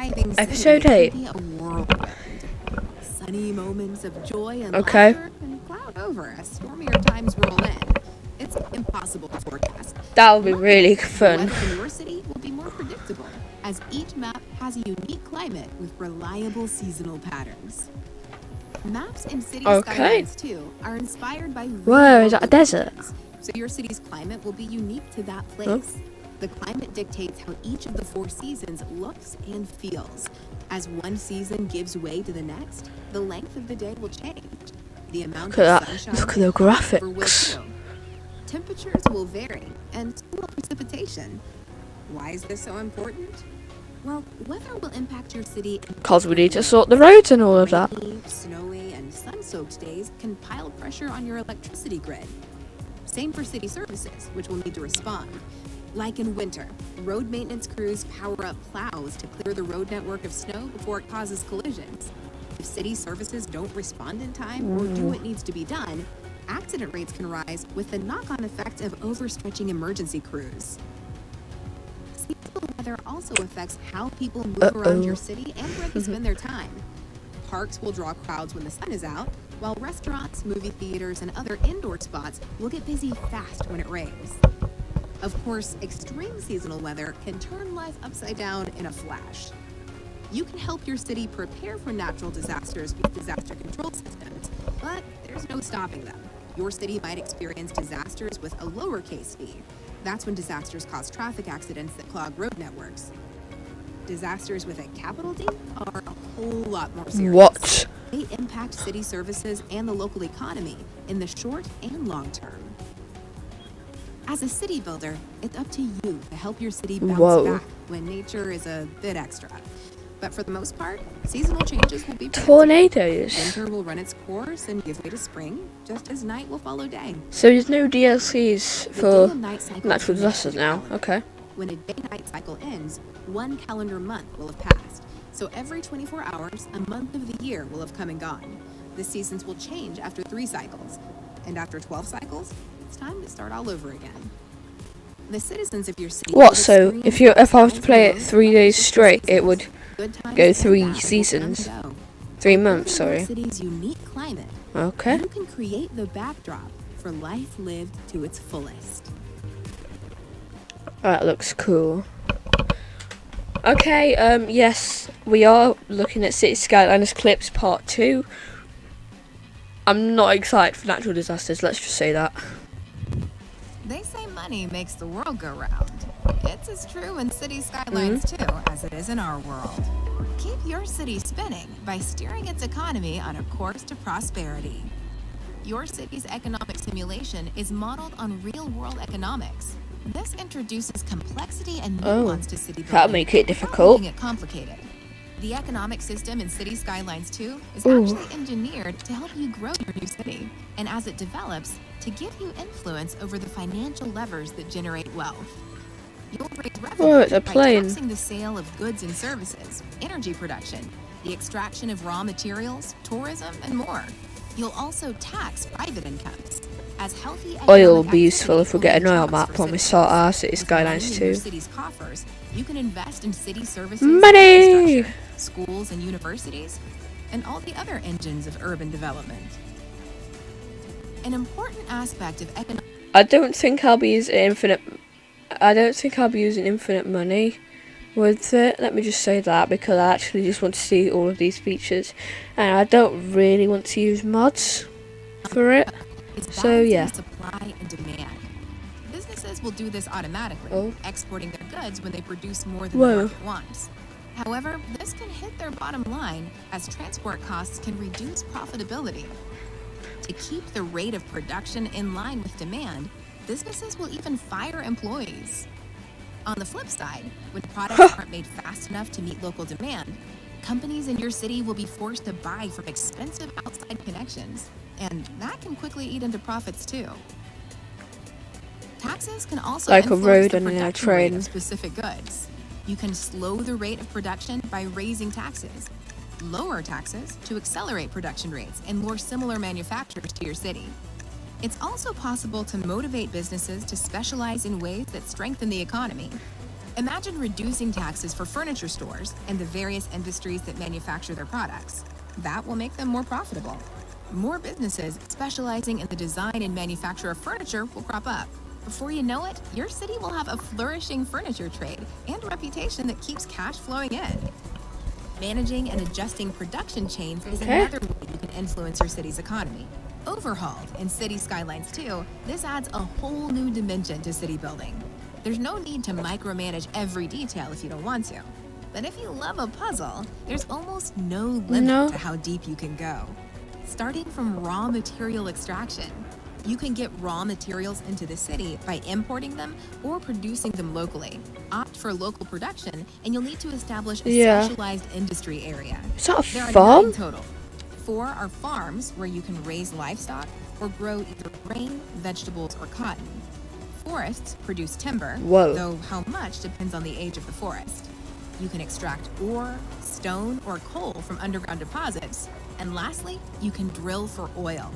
thriving city Episode can 8. be a whirlwind. Sunny moments of joy and Okay. laughter can cloud over as stormier times roll in. It's impossible to forecast. That would be really The fun. weather in your city will be more predictable, as each map has a unique climate with reliable seasonal patterns. Maps in City Okay. Skylines II are inspired by Whoa, is that a real-world desert? conditions, so your city's climate will be unique to that place. The climate dictates how each of the 4 seasons looks and feels. As one season gives way to the next, the length of the day will change. The amount Look at of that. sunshine Look at the and cover will graphics. too. Temperatures will vary, and so will precipitation. Why is this so important? Well, weather will impact your city in Because we need to different sort the ways. roads and all of that. Rainy, snowy, and sun-soaked days can pile pressure on your electricity grid. Same for city services, which will need to respond. Like in winter, road maintenance crews power up plows to clear the road network of snow before it causes collisions. If city services don't respond in time or do what needs to be done, accident rates can rise with the knock-on effect of overstretching emergency crews. Seasonal weather also affects how people move around your city and where they spend their time. Parks will draw crowds when the sun is out, while restaurants, movie theaters, and other indoor spots will get busy fast when it rains. Of course, extreme seasonal weather can turn life upside down in a flash. You can help your city prepare for natural disasters with disaster control systems, but there's no stopping them. Your city might experience disasters with a lowercase v. That's when disasters cause traffic accidents that clog road networks. Disasters with a capital D are a whole lot more serious. What? They impact city services and the local economy in the short and long term. As a city builder, it's up to you to help your city bounce back when nature is a bit extra. But for the most part, seasonal changes will be predictable. Tornadoes. Winter will run its course and give way to spring, just as night will follow day. So there's no DLCs The for day and night cycle natural is disasters now. calendar. Okay. When a day-night cycle ends, 1 calendar month will have passed. So every 24 hours, a month of the year will have come and gone. The seasons will change after 3 cycles. And after 12 cycles, it's time to start all over again. The citizens of your city What? will So experience if I was to highs play and it lows 3 days of straight, seasons. it would Good times go and 3 bad will come seasons. and go. 3 By months. building your Sorry. city's unique climate, Okay. you can create the backdrop for life lived to its fullest. That looks cool. Okay, yes, we are looking at City Skylines Clips Part 2. I'm not excited for natural disasters, let's just say that. They say money makes the world go round. It's as true in City Skylines too as it is in our world. Keep your city spinning by steering its economy on a course to prosperity. Your city's economic simulation is modeled on real-world economics. This introduces complexity and nuance to city building. That'll make it without difficult. making it complicated. The economic system in City Skylines 2 is Ooh. actually engineered to help you grow your new city, and as it develops, to give you influence over the financial levers that generate wealth. You'll raise Whoa, it's revenue a by plane. taxing the sale of goods and services, energy production, the extraction of raw materials, tourism, and more. You'll also tax private incomes. As healthy Oil will economic be useful if we activity get an will oil jobs map for when we citizens. start our City With money Skylines in your 2. city's coffers, you can invest in city services, Money! infrastructure, schools and universities, and all the other engines of urban development. An important aspect of economic I don't think I'll be using infinite money with it. Let me just say that, because I actually just want to see all of these features, and I don't really want to use mods for it. is So, balancing yeah. supply and demand. Businesses will do this automatically, Oh. exporting their goods when they produce more than Whoa. the market wants. However, this can hit their bottom line as transport costs can reduce profitability. To keep the rate of production in line with demand, businesses will even fire employees. On the flip side, when products aren't made fast enough to meet local demand, companies in your city will be forced to buy from expensive outside connections, and that can quickly eat into profits too. Taxes can also Like a influence road the and a production rate train. of specific goods. You can slow the rate of production by raising taxes, lower taxes to accelerate production rates and more similar manufacturers to your city. It's also possible to motivate businesses to specialize in ways that strengthen the economy. Imagine reducing taxes for furniture stores and the various industries that manufacture their products. That will make them more profitable. More businesses specializing in the design and manufacture of furniture will crop up. Before you know it, your city will have a flourishing furniture trade and a reputation that keeps cash flowing in. Managing and adjusting production chains is another way you can influence your city's economy. Overhauled in City Skylines II, this adds a whole new dimension to city building. There's no need to micromanage every detail if you don't want to. But if you love a puzzle, there's almost no limit to how deep you can go. Starting from raw material extraction, you can get raw materials into the city by importing them or producing them locally. Opt for local production, and you'll need to establish a specialized industry area. Is that a There farm? are 9 total. 4 are farms where you can raise livestock or grow either grain, vegetables, or cotton. Forests produce timber, though how much depends on the age of the forest. You can extract ore, stone, or coal from underground deposits. And lastly, you can drill for oil.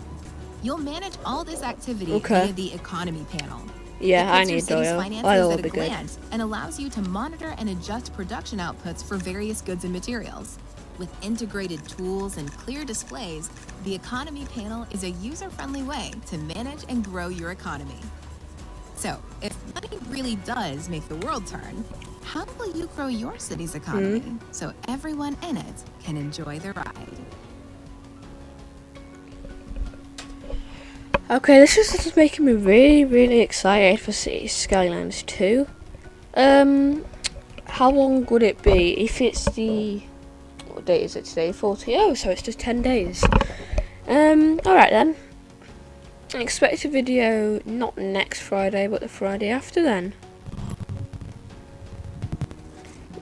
You'll manage all this activity via the economy panel. Yeah, I need oil. Oil will be good. And allows you to monitor and adjust production outputs for various goods and materials. With integrated tools and clear displays, the economy panel is a user-friendly way to manage and grow your economy. So, if money really does make the world turn, how will you grow your city's economy so everyone in it can enjoy the ride? Okay, this is just making me really, really excited for City Skylines 2. How long would it be if it's the... What date is it today? 40? Oh, so it's just 10 days. Alright then. Expect a video not next Friday, but the Friday after then.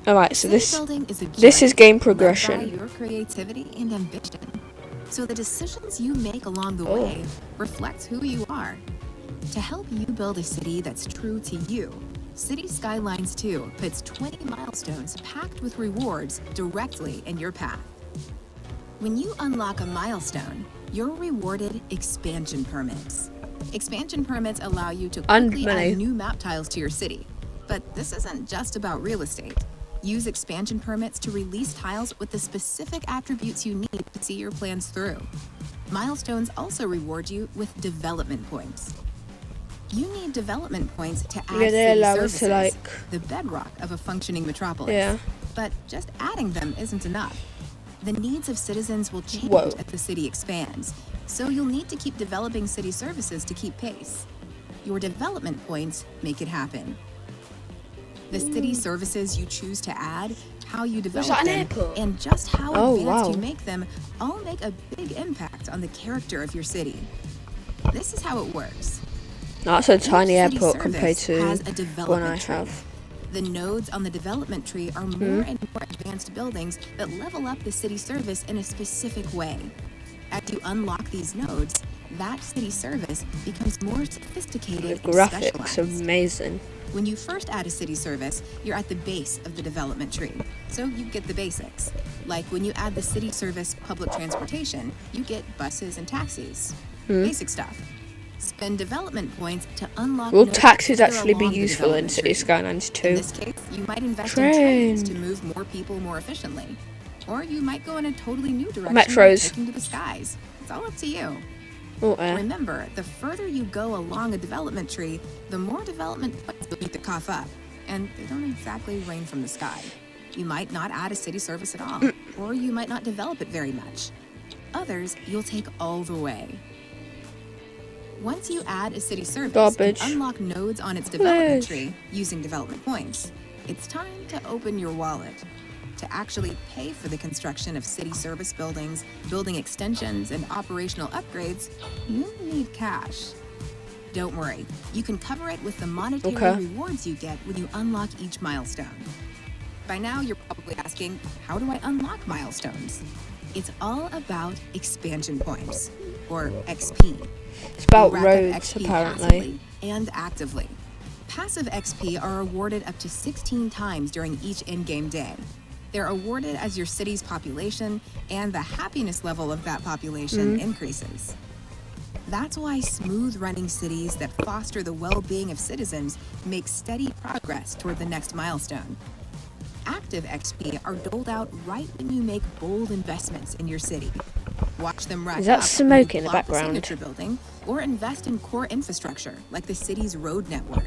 Alright, so this is game progression. Your creativity and ambition. So the decisions you make along the way reflect who you are. To help you build a city that's true to you, City Skylines II puts 20 milestones packed with rewards directly in your path. When you unlock a milestone, you're rewarded expansion permits. Expansion permits allow you to quickly add new map tiles to your city. But this isn't just about real estate. Use expansion permits to release tiles with the specific attributes you need to see your plans through. Milestones also reward you with development points. You need development points to add city services, the bedrock of a functioning metropolis. But just adding them isn't enough. The needs of citizens will change as the city expands, so you'll need to keep developing city services to keep pace. Your development points make it happen. The city services you choose to add, how you develop them, and just how advanced you make them all make a big impact on the character of your city. This is how it works. That's a tiny airport compared to one I have. The nodes on the development tree are more and more advanced buildings that level up the city service in a specific way. As you unlock these nodes, that city service becomes more sophisticated and specialized. Graphics amazing. When you first add a city service, you're at the base of the development tree, so you get the basics. Like when you add the city service public transportation, you get buses and taxis. Basic stuff. Spend development points to unlock. Will taxis actually be useful in City Skylines 2? In this case, you might invest in trains to move more people more efficiently. Or you might go in a totally new direction by taking to the skies. It's all up to you. Remember, the further you go along a development tree, the more development points you'll need to cough up. And they don't exactly rain from the sky. You might not add a city service at all, or you might not develop it very much. Others, you'll take all the way. Once you add a city service and unlock nodes on its development tree using development points, it's time to open your wallet. To actually pay for the construction of city service buildings, building extensions, and operational upgrades, you need cash. Don't worry, you can cover it with the monetary rewards you get when you unlock each milestone. By now, you're probably asking, how do I unlock milestones? It's all about expansion points, or XP. It's about roads, apparently. And actively. Passive XP are awarded up to 16 times during each in-game day. They're awarded as your city's population and the happiness level of that population increases. That's why smooth-running cities that foster the well-being of citizens make steady progress toward the next milestone. Active XP are doled out right when you make bold investments in your city. Watch them rack Is that up smoke when in you the plot the background? signature building or invest in core infrastructure like the city's road network.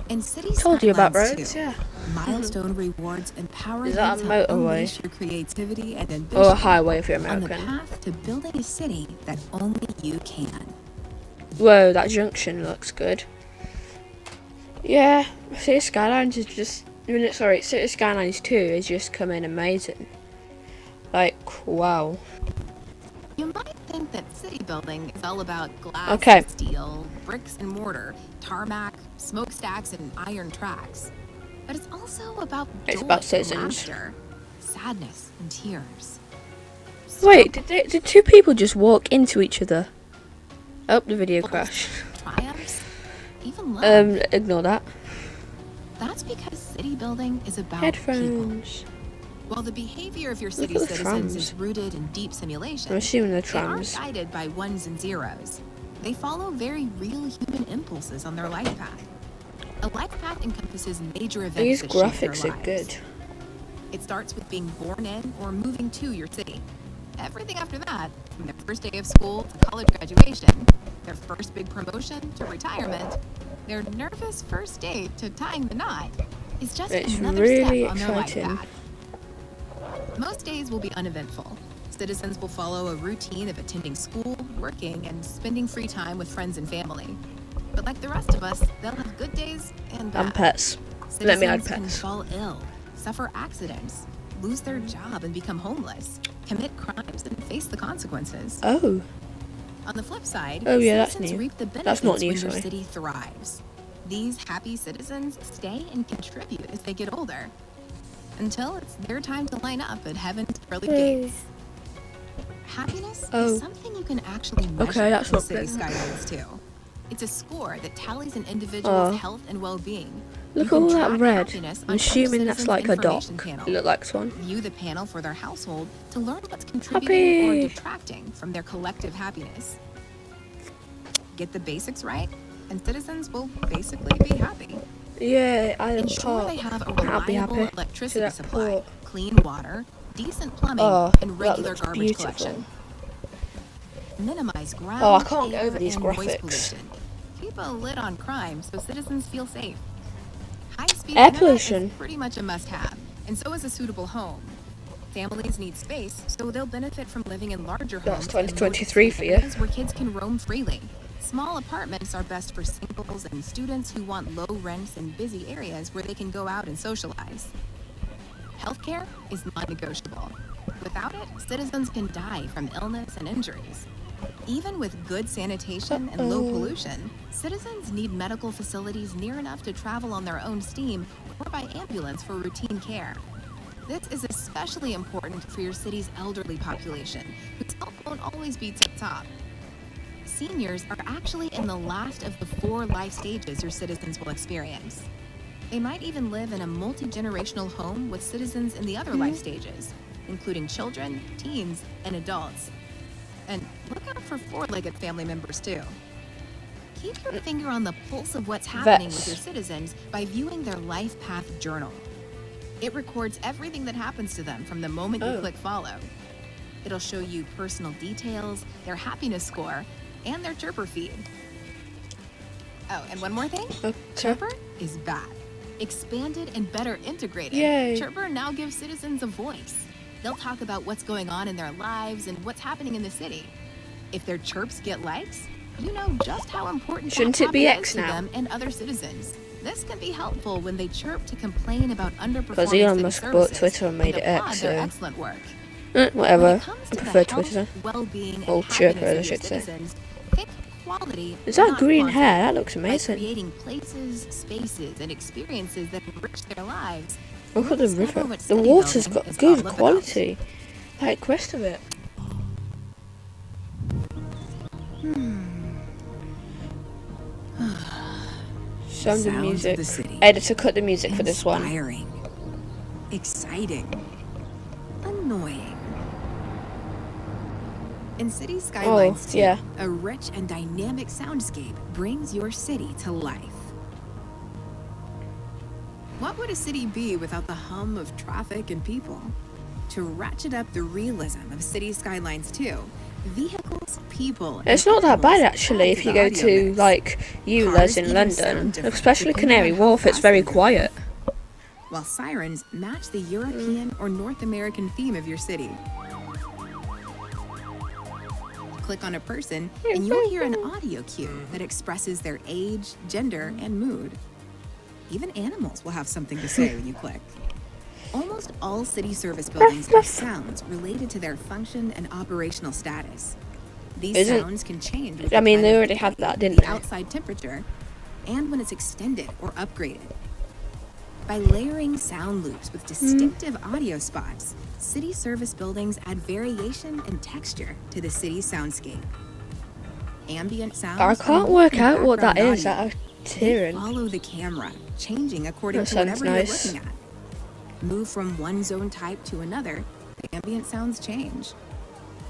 In City Told you about Skylines roads, 2, yeah. milestone rewards empower Is you that a to motorway? unleash your creativity and ambition Or a highway if you're on the American. path to building a city that only you can. Whoa, that junction looks good. Yeah, City Skylines is just... City Skylines 2 is just coming amazing. Like, wow. You might think that city building is all about glass, Okay. steel, bricks and mortar, tarmac, smokestacks, and iron tracks. But it's also about It's joy about and citizens. laughter, sadness and tears. Wait, did two people just walk into each other? Oh, the video crashed. Triumphs, even love. Ignore that. That's because city building is about people. Headphones. While the behavior of your Look city's at the citizens trams. is rooted in deep simulation, I'm assuming they're they aren't trams. guided by ones and zeros. They follow very real human impulses on their life path. A life path encompasses major events These that shape graphics their are lives. good. It starts with being born in or moving to your city. Everything after that, from their first day of school to college graduation, their first big promotion to retirement, their nervous first date to tying the knot, is just It's another really step on their life exciting. path. Most days will be uneventful. Citizens will follow a routine of attending school, working, and spending free time with friends and family. But like the rest of us, they'll have good days and bad. And pets. Citizens Let me add can pets. fall ill, suffer accidents, lose their job and become homeless, commit crimes and face the consequences. Oh. On the flip side, Oh, yeah, that's citizens new. reap the benefits That's not new, when your sorry. city thrives. These happy citizens stay and contribute as they get older, until it's their time to line up at heaven's pearly Yay. gates. Happiness Oh. is something you can actually measure Okay, that's in not City good. Skylines 2. It's a score that tallies an individual's Oh. health and well-being. Look You at can all that track red. happiness on I'm other assuming that's citizens' like a dock. information panel. It looked like one. View the panel for their household to learn what's contributing Happy. or detracting from their collective happiness. Get the basics right, and citizens will basically be happy. Yeah, I am Ensure they have a reliable happy. electricity that supply, port. clean water, decent plumbing, Oh, and that regular looks garbage beautiful. collection. Minimize ground, Oh, I can't get air, over these and noise graphics. pollution. Keep a lid on crime so citizens feel safe. High-speed Air internet pollution. is pretty much a must-have, and so is a suitable home. Families need space, so they'll benefit from living in larger That's homes and 2023 for you. areas where kids can roam freely. Small apartments are best for singles and students who want low rents in busy areas where they can go out and socialize. Healthcare is non-negotiable. Without it, citizens can die from illness and injuries. Even with good sanitation and low pollution, citizens need medical facilities near enough to travel on their own steam or by ambulance for routine care. This is especially important for your city's elderly population, whose health won't always be tip-top. Seniors are actually in the last of the 4 life stages your citizens will experience. They might even live in a multi-generational home with citizens in the other life stages, including children, teens, and adults. And look out for 4-legged family members too. Keep your finger on the pulse of what's happening with Vets. your citizens by viewing their life path journal. It records everything that happens to them from the moment you Oh. click follow. It'll show you personal details, their happiness score, and their chirper feed. Oh, and one more thing. Okay. Chirper is back. Expanded and better integrated. Yay. Chirper now gives citizens a voice. They'll talk about what's going on in their lives and what's happening in the city. If their chirps get likes, you know just how important Shouldn't that it be topic X is to now? them and other citizens. This can be helpful when they chirp to complain about underperforming Because Elon city Musk bought services Twitter and made it applaud X, their so- excellent work. Whatever. When I it comes to the prefer health, Twitter. well-being, Or and chirper, happiness I of your should say. citizens, pick quality, Is that not green quantity. hair? That looks By amazing. creating places, spaces, and experiences that enrich their lives. Look at the Discover river. what The city water's building got is good all about. quality. Like the rest of it. Sound the Sounds of music. the city. Editor, cut the music for this one. Inspiring, exciting, annoying. In City Skylines 2, yeah. a rich and dynamic soundscape brings your city to life. What would a city be without the hum of traffic and people? To ratchet up the realism of City Skylines 2, vehicles, people, and It's not that bad animals actually add if the you go audio to mix. like ULEZ Cars in even London, sound different especially depending Canary on how Wharf. It's fast very they're going. quiet. While sirens match the European or North American theme of your city. Click on a person and you'll hear an audio cue that expresses their age, gender, and mood. Even animals will have something to say when you click. Almost all city service buildings have sounds related to their function and operational status. These sounds can change with I mean, the they time of already day, had that, didn't the they? outside temperature, and when it's extended or upgraded. By layering sound loops with distinctive audio spots, city service buildings add variation and texture to the city's soundscape. Ambient sounds. I can't work out what that is. That That they hearing. follow the camera, changing according That to sounds whatever nice. you're looking at. Move from one zone type to another, the ambient sounds change.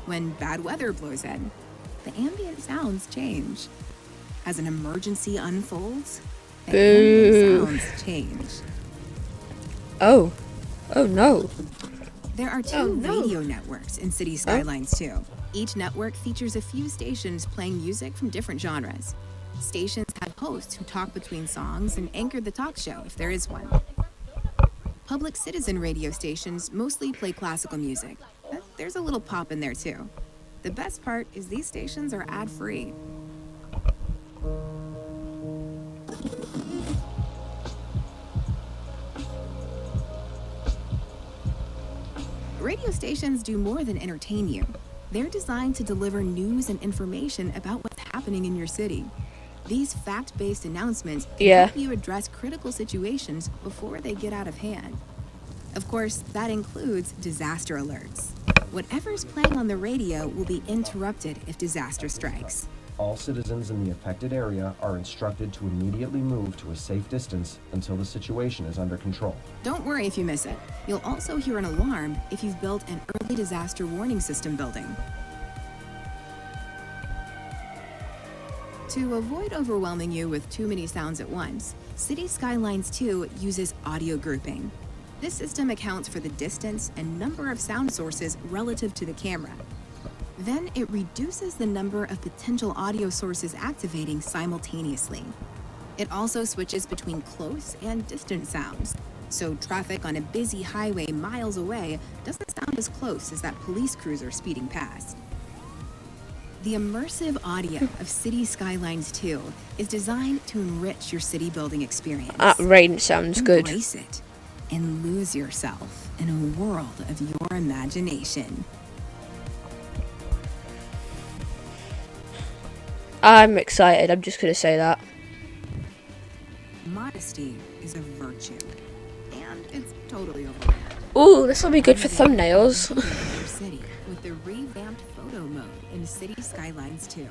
When bad weather blows in, the ambient sounds change. As an emergency unfolds, the Boo. ambient sounds change. Oh no. There are two Oh, no. radio networks in City Skylines 2. Each network features a few stations playing music from different genres. Stations have hosts who talk between songs and anchor the talk show if there is one. Public citizen radio stations mostly play classical music, but there's a little pop in there too. The best part is these stations are ad-free. Radio stations do more than entertain you. They're designed to deliver news and information about what's happening in your city. These fact-based announcements can Yeah. help you address critical situations before they get out of hand. Of course, that includes disaster alerts. Whatever's playing on the radio will be interrupted if disaster strikes. All citizens in the affected area are instructed to immediately move to a safe distance until the situation is under control. Don't worry if you miss it. You'll also hear an alarm if you've built an early disaster warning system building. To avoid overwhelming you with too many sounds at once, City Skylines 2 uses audio grouping. This system accounts for the distance and number of sound sources relative to the camera. Then it reduces the number of potential audio sources activating simultaneously. It also switches between close and distant sounds, so traffic on a busy highway miles away doesn't sound as close as that police cruiser speeding past. The immersive audio of City Skylines 2 is designed to enrich your city building experience. That rain sounds good. Embrace it and lose yourself in a world of your imagination. I'm excited. I'm just gonna say that. Modesty is a virtue, and it's totally overrated. Ooh, this will be good for thumbnails. Your city with the revamped photo mode in City Skylines 2.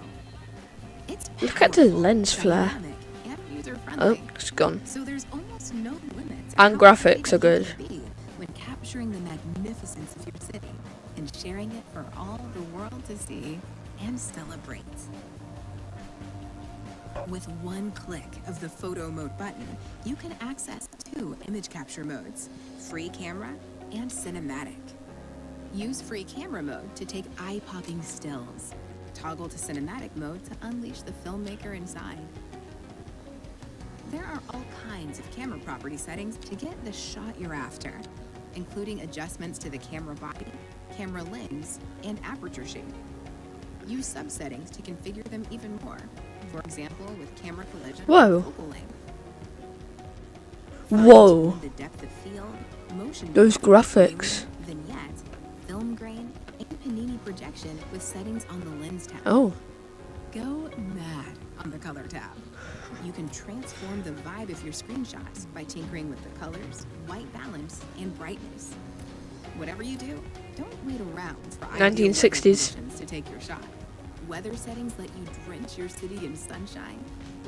It's Look at the powerful, lens flare. dynamic, and Oh, user-friendly. it's gone. So there's almost no limit to And how graphics are creative good. you can be when capturing the magnificence of your city and sharing it for all the world to see and celebrate. With one click of the photo mode button, you can access two image capture modes, free camera and cinematic. Use free camera mode to take eye-popping stills. Toggle to cinematic mode to unleash the filmmaker inside. There are all kinds of camera property settings to get the shot you're after, including adjustments to the camera body, camera lens, and aperture shape. Use subsettings to configure them even more. For example, with camera collision Whoa. and focal length. Whoa. Fine-tune the depth of field, motion Those blur, graphics. vignette, film grain, and panini projection with settings on the lens tab. Oh. Go mad on the color tab. You can transform the vibe of your screenshots by tinkering with the colors, white balance, and brightness. Whatever you do, don't wait around for ideal 1960s. weather conditions to take your shot. Weather settings let you drench your city in sunshine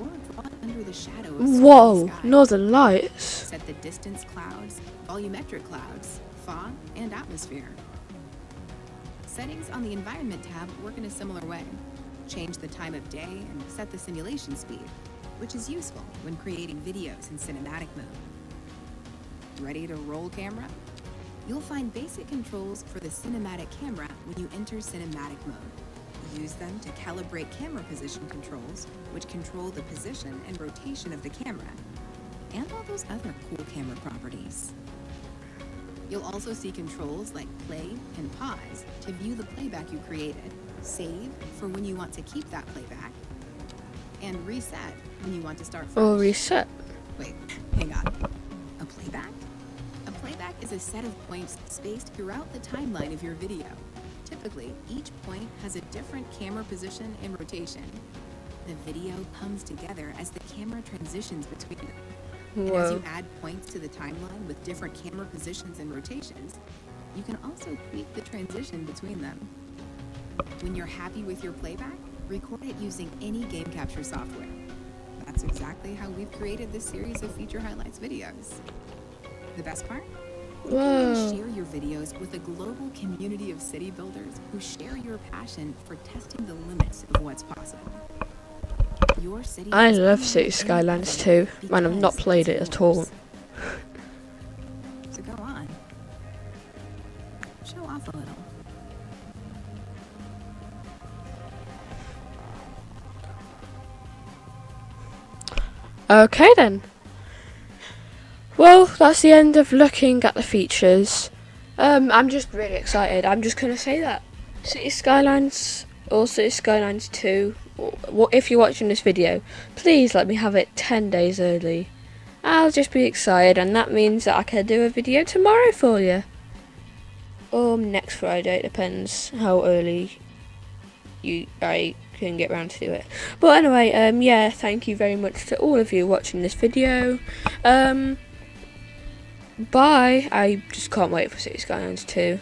or draw it under the shadow of stormy Whoa. skies. Northern Lights. Set the distance clouds, volumetric clouds, fog, and atmosphere. Settings on the Environment tab work in a similar way. Change the time of day and set the simulation speed, which is useful when creating videos in cinematic mode. Ready to roll camera? You'll find basic controls for the cinematic camera when you enter cinematic mode. Use them to calibrate camera position controls, which control the position and rotation of the camera, and all those other cool camera properties. You'll also see controls like play and pause to view the playback you created, save for when you want to keep that playback, and reset when you want to start fresh. Or reset. Wait, hang on. A playback? A playback is a set of points spaced throughout the timeline of your video. Typically, each point has a different camera position and rotation. The video comes together as the camera transitions between them. And as you add points to the timeline with different camera positions and rotations, you can also tweak the transition between them. When you're happy with your playback, record it using any game capture software. That's exactly how we've created this series of feature highlights videos. The best part? You can then share your videos with a global community of city builders who share your passion for testing the limits of what's possible. Your city I love City Skylines 2, and I've not played it at all. So go on. Show off a little. Okay then. Well, that's the end of looking at the features. I'm just really excited. I'm just gonna say that City Skylines or City Skylines 2, if you're watching this video, please let me have it 10 days early. I'll just be excited, and that means that I can do a video tomorrow for you. Or next Friday, it depends how early I can get around to do it. But anyway, yeah, thank you very much to all of you watching this video. Bye. I just can't wait for City Skylines 2.